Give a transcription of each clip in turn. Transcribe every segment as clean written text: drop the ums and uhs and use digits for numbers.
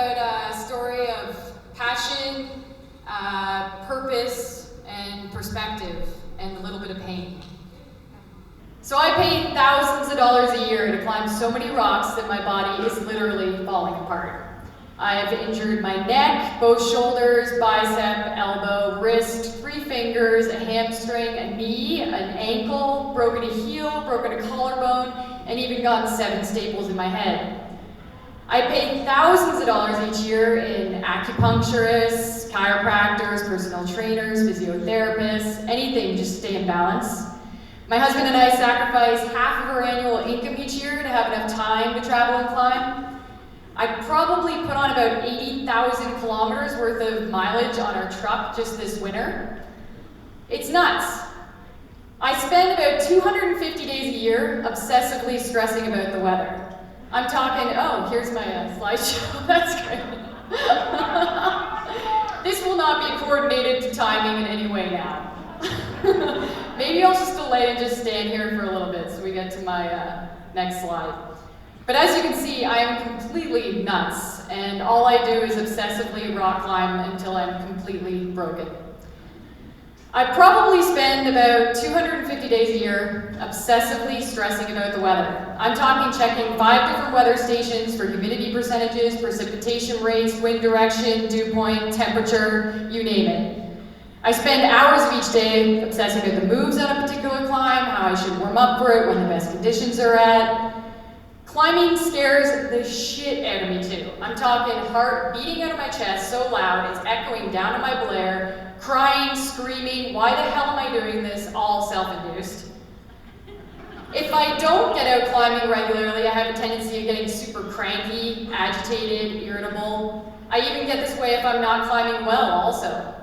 about a story of passion, purpose, and perspective, and a little bit of pain. So I pay thousands of dollars a year to climb so many rocks that my body is literally falling apart. I have injured my neck, both shoulders, bicep, elbow, wrist, 3 fingers, a hamstring, a knee, an ankle, broken a heel, broken a collarbone, and even gotten 7 staples in my head. I pay thousands of dollars each year in acupuncturists, chiropractors, personal trainers, physiotherapists, anything just to stay in balance. My husband and I sacrifice half of our annual income each year to have enough time to travel and climb. I probably put on about 80,000 kilometers worth of mileage on our truck just this winter. It's nuts. I spend about 250 days a year obsessively stressing about the weather. I'm talking, oh, here's my slideshow, that's great. This will not be coordinated to timing in any way now. Maybe I'll just delay and just stand here for a little bit so we get to my next slide. But as you can see, I am completely nuts, and all I do is obsessively rock climb until I'm completely broken. I probably spend about 250 days a year obsessively stressing about the weather. I'm talking checking 5 different weather stations for humidity percentages, precipitation rates, wind direction, dew point, temperature, you name it. I spend hours of each day obsessing about the moves on a particular climb, how I should warm up for it, when the best conditions are at. Climbing scares the shit out of me too. I'm talking heart beating out of my chest so loud it's echoing down to my Blair, crying, screaming, why the hell am I doing this, all self-induced. If I don't get out climbing regularly, I have a tendency of getting super cranky, agitated, irritable. I even get this way if I'm not climbing well also.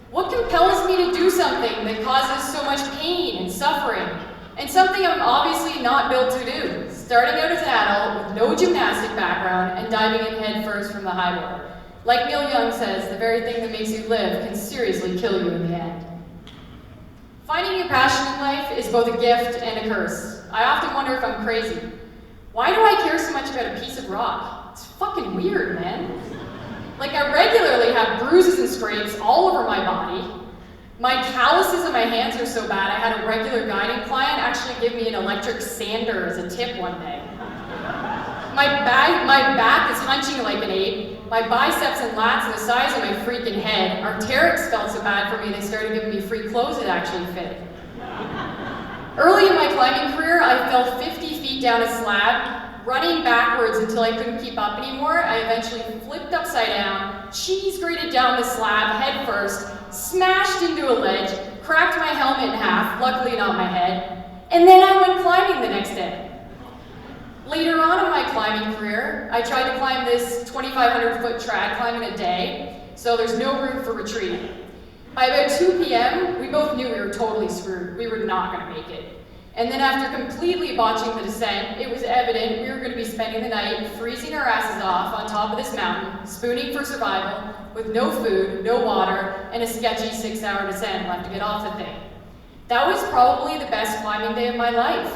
What compels me to do something that causes so much pain and suffering? And something I'm obviously not built to do, starting out as an adult with no gymnastic background and diving in head first from the high board. Like Neil Young says, the very thing that makes you live can seriously kill you in the end. Finding your passion in life is both a gift and a curse. I often wonder if I'm crazy. Why do I care so much about a piece of rock? It's fucking weird, man. Like I regularly have bruises and scrapes all over my body. My calluses in my hands are so bad I had a regular guiding client actually give me an electric sander as a tip one day. My back is hunching like an ape. My biceps and lats are the size of my freaking head. Arc'teryx felt so bad for me they started giving me free clothes that actually fit. Early in my climbing career, I fell 50 feet down a slab, running backwards until I couldn't keep up anymore. I eventually flipped upside down, cheese grated down the slab head first, smashed into a ledge, cracked my helmet in half, luckily not my head, and then I went climbing the next day. Later on in my climbing career, I tried to climb this 2,500 foot trad climb in a day, so there's no room for retreat. By about 2 p.m., we both knew we were totally screwed. We were not going to make it. And then after completely botching the descent, it was evident we were going to be spending the night freezing our asses off on top of this mountain, spooning for survival, with no food, no water, and a sketchy 6-hour descent left to get off the thing. That was probably the best climbing day of my life.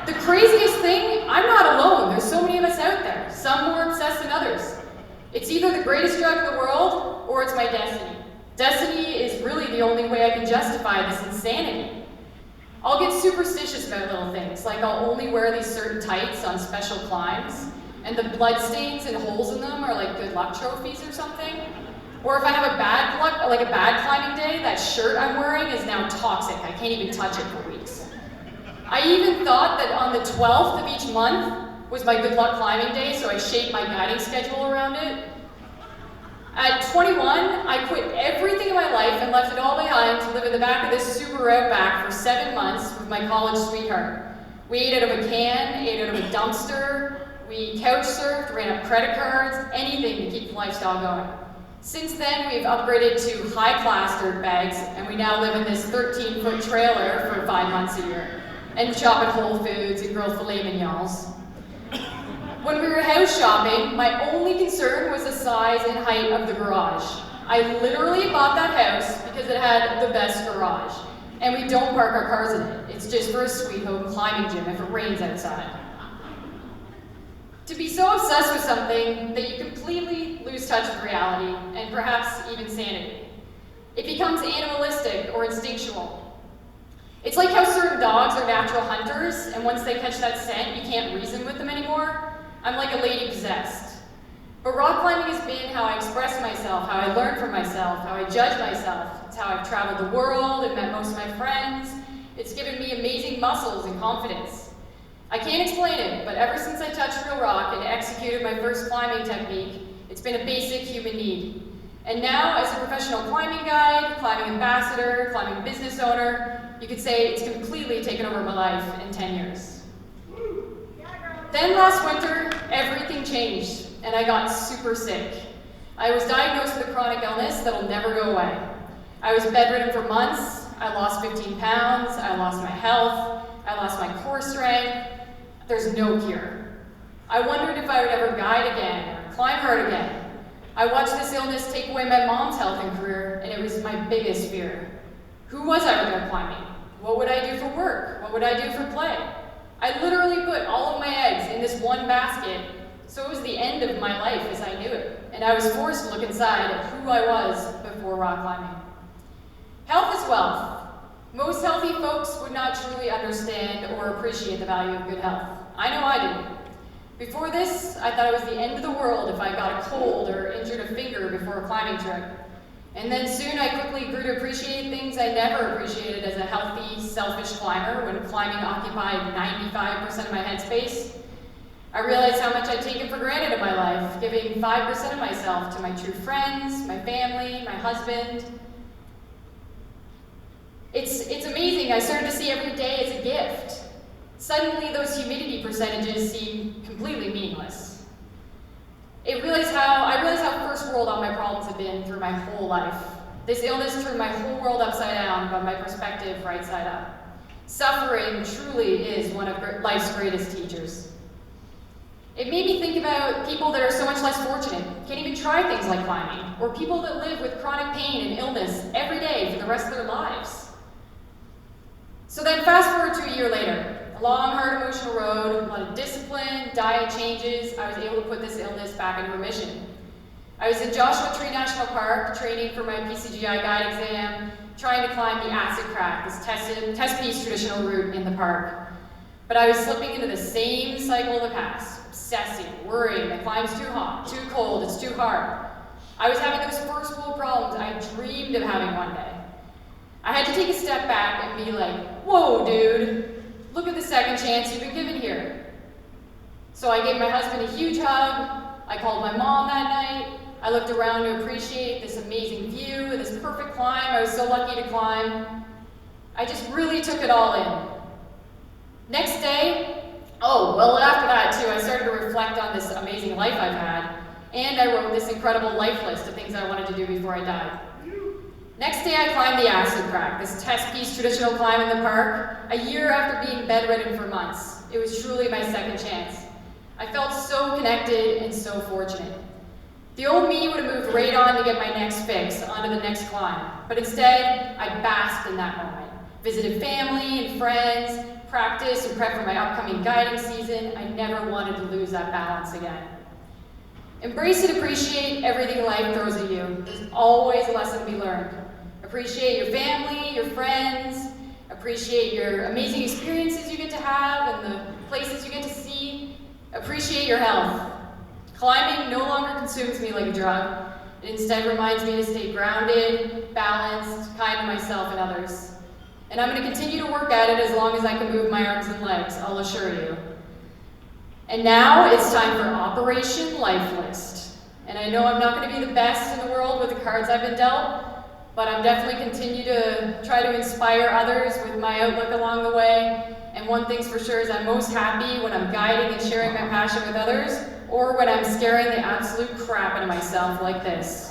The craziest thing, I'm not alone. There's so many of us out there, some more obsessed than others. It's either the greatest drug in the world, or it's my destiny. Destiny is really the only way I can justify this insanity. I'll get superstitious about little things, like I'll only wear these certain tights on special climbs, and the blood stains and holes in them are like good luck trophies or something. Or if I have a bad climbing day, that shirt I'm wearing is now toxic. I can't even touch it for weeks. I even thought that on the 12th of each month was my good luck climbing day, so I shaped my guiding schedule around it. At 21, I quit everything in my life and left it all behind to live in the back of this Subaru Outback for 7 months with my college sweetheart. We ate out of a can, ate out of a dumpster, we couch surfed, ran up credit cards, anything to keep the lifestyle going. Since then, we've upgraded to high-class dirt bags, and we now live in this 13-foot trailer for 5 months a year, and shop at Whole Foods and grill filet mignons. When we were house shopping, my only concern was the size and height of the garage. I literally bought that house because it had the best garage, and we don't park our cars in it. It's just for a sweet home climbing gym if it rains outside. To be so obsessed with something that you completely lose touch with reality and perhaps even sanity. It becomes animalistic or instinctual. It's like how certain dogs are natural hunters, and once they catch that scent, you can't reason with them anymore. I'm like a lady possessed. But rock climbing has been how I express myself, how I learn from myself, how I judge myself. It's how I've traveled the world and met most of my friends. It's given me amazing muscles and confidence. I can't explain it, but ever since I touched real rock and executed my first climbing technique, it's been a basic human need. And now, as a professional climbing guide, climbing ambassador, climbing business owner, you could say it's completely taken over my life in 10 years. Then last winter, everything changed, and I got super sick. I was diagnosed with a chronic illness that'll never go away. I was bedridden for months, I lost 15 pounds, I lost my health, I lost my core strength. There's no cure. I wondered if I would ever guide again or climb hard again. I watched this illness take away my mom's health and career, and it was my biggest fear. Who was I without climbing? What would I do for work? What would I do for play? I literally put all of my eggs in this one basket, so it was the end of my life as I knew it, and I was forced to look inside at who I was before rock climbing. Health is wealth. Most healthy folks would not truly understand or appreciate the value of good health. I know I didn't. Before this, I thought it was the end of the world if I got a cold or injured a finger before a climbing trip. And then soon I quickly grew to appreciate things I never appreciated as a healthy, selfish climber when climbing occupied 95% of my headspace. I realized how much I'd taken for granted in my life, giving 5% of myself to my true friends, my family, my husband. It's amazing. I started to see every day as a gift. Suddenly, those humidity percentages seem completely meaningless. I realized how first world all my problems have been through my whole life. This illness turned my whole world upside down, but my perspective right side up. Suffering truly is one of life's greatest teachers. It made me think about people that are so much less fortunate, can't even try things like climbing, or people that live with chronic pain and illness every day for the rest of their lives. So then fast forward to a year later. A long, hard, emotional road, a lot of discipline, diet changes. I was able to put this illness back into remission. I was in Joshua Tree National Park, training for my PCGI guide exam, trying to climb the acid crack, this test piece traditional route in the park. But I was slipping into the same cycle of the past, obsessing, worrying, the climb's too hot, too cold, it's too hard. I was having those first world problems I dreamed of having one day. I had to take a step back and be like, whoa, dude. Look at the second chance you've been given here. So I gave my husband a huge hug. I called my mom that night. I looked around to appreciate this amazing view, this perfect climb I was so lucky to climb. I just really took it all in. Next day, after that too, I started to reflect on this amazing life I've had, and I wrote this incredible life list of things I wanted to do before I died. Next day, I climbed the acid crack, this test piece traditional climb in the park, a year after being bedridden for months. It was truly my second chance. I felt so connected and so fortunate. The old me would have moved right on to get my next fix, onto the next climb. But instead, I basked in that moment. Visited family and friends, practiced and prepped for my upcoming guiding season. I never wanted to lose that balance again. Embrace and appreciate everything life throws at you. There's always a lesson to be learned. Appreciate your family, your friends, appreciate your amazing experiences you get to have and the places you get to see. Appreciate your health. Climbing no longer consumes me like a drug. It instead reminds me to stay grounded, balanced, kind to myself and others. And I'm going to continue to work at it as long as I can move my arms and legs, I'll assure you. And now it's time for Operation Life List. And I know I'm not going to be the best in the world with the cards I've been dealt, but I'm definitely continue to try to inspire others with my outlook along the way. And one thing's for sure is I'm most happy when I'm guiding and sharing my passion with others, or when I'm scaring the absolute crap out of myself like this.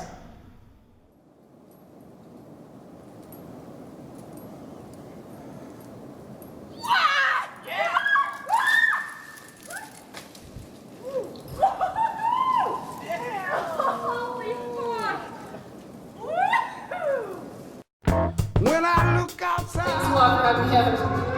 When I look outside. Thanks a lot for having me out.